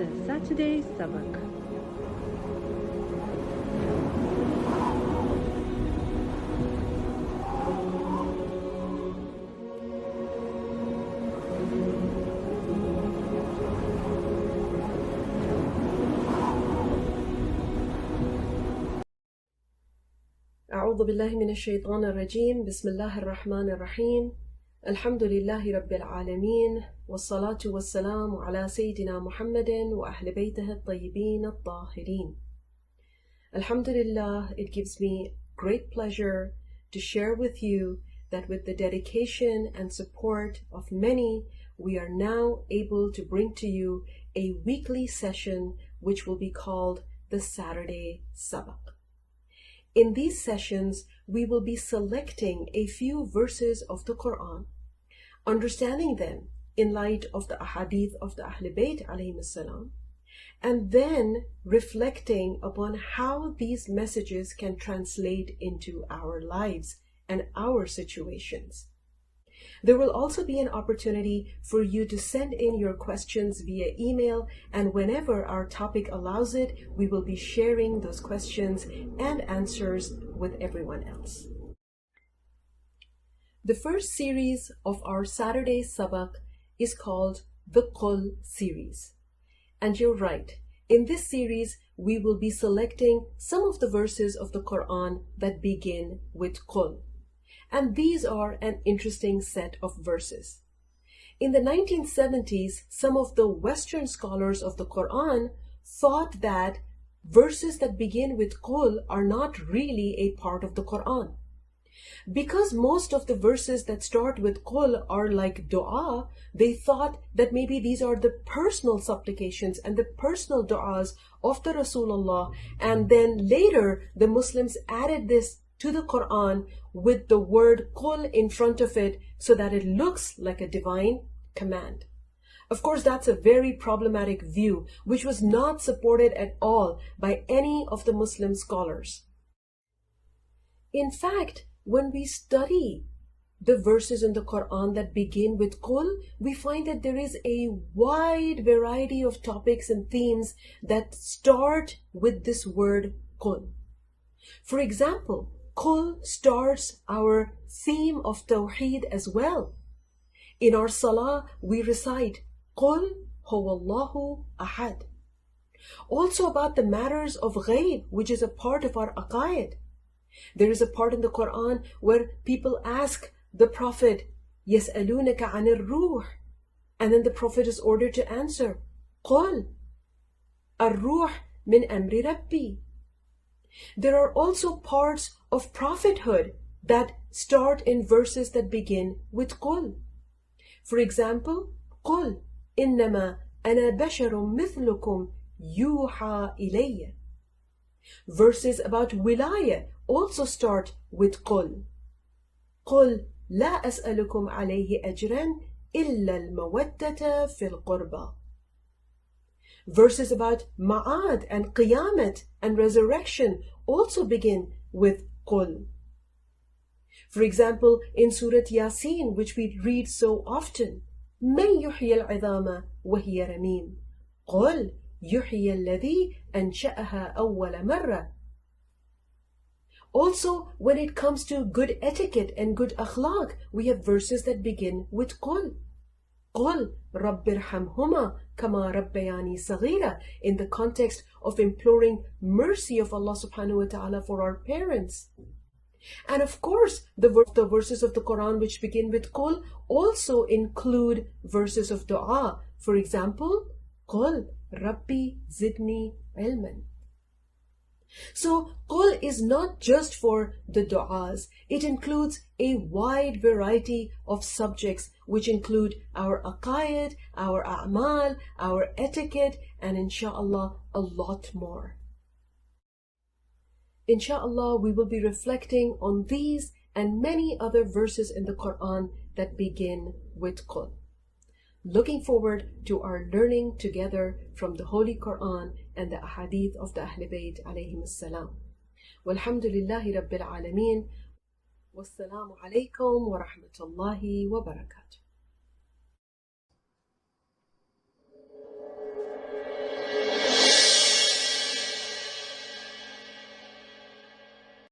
the Saturday Sabaq. أعوذ بالله من الشيطان الرجيم بسم الله الرحمن الرحيم الحمد لله رب العالمين والصلاة والسلام على سيدنا محمد وأهل بيته الطيبين الطاهرين. Alhamdulillah, it gives me great pleasure to share with you that with the dedication and support of many, we are now able to bring to you a weekly session which will be called the Saturday Sabaq. In these sessions, we will be selecting a few verses of the Qur'an, understanding them in light of the Hadith of the Ahl Bayt alayhim salam, and then reflecting upon how these messages can translate into our lives and our situations. There will also be an opportunity for you to send in your questions via email, and whenever our topic allows it, we will be sharing those questions and answers with everyone else. The first series of our Saturday Sabaq is called the Qul Series. And you're right, in this series we will be selecting some of the verses of the Qur'an that begin with Qul. And these are an interesting set of verses. In the 1970s, some of the Western scholars of the Qur'an thought that verses that begin with Qul are not really a part of the Qur'an. Because most of the verses that start with Qul are like dua, they thought that maybe these are the personal supplications and the personal du'as of the Rasulullah, and then later the Muslims added this to the Qur'an with the word Qul in front of it so that it looks like a divine command. Of course, that's a very problematic view which was not supported at all by any of the Muslim scholars. In fact, when we study the verses in the Qur'an that begin with Qul, we find that there is a wide variety of topics and themes that start with this word Qul. For example, Qul starts our theme of Tawheed as well. In our Salah, we recite Qul Huwallahu Ahad. Also about the matters of Ghaib, which is a part of our Aqaid. There is a part in the Qur'an where people ask the Prophet, يَسْأَلُونَكَ عَنِ الرُّوحِ, and then the Prophet is ordered to answer, قُلْ الرُّوحِ مِنْ أَمْرِ رَبِّي. There are also parts of prophethood that start in verses that begin with Qul. For example, قُلْ إِنَّمَا أَنَا بَشَرٌ مِثْلُكُمْ يُوحَى إِلَيَّ. Verses about wilayah also start with Qul. قُلْ لَا أَسْأَلُكُمْ عَلَيْهِ أَجْرًا إِلَّا الْمَوَدَّةَ فِي الْقُرْبَى. Verses about Ma'ad and Qiyamat and resurrection also begin with Qul. For example, in Surah Yasin, which we read so often, مَنْ يُحْيِي الْعِظَامَ وَهِيَ رَمِيمٌ قُلْ يُحْيِي الَّذِي أَنْشَأَهَا أَوَّلَ مَرَّةٍ. Also, when it comes to good etiquette and good akhlaq, we have verses that begin with Qul. قُلْ رَبِّ ارْحَمْهُمَا كَمَا رَبَّيَانِي صَغِيرًا, in the context of imploring mercy of Allah subhanahu wa ta'ala for our parents. And of course, the verses of the Quran which begin with Qul also include verses of dua. For example, قُلْ رَبِّي زِدْنِي عِلْمًا. So Qul is not just for the du'as, it includes a wide variety of subjects which include our aqaid, our a'mal, our etiquette, and inshallah a lot more. Inshallah, we will be reflecting on these and many other verses in the Quran that begin with Qul. Looking forward to our learning together from the Holy Qur'an and the Hadith of the Ahl Bayt alayhim salam. Walhamdulillahi Rabbil Alameen. Wassalamu alaikum wa rahmatullahi wa barakatuh.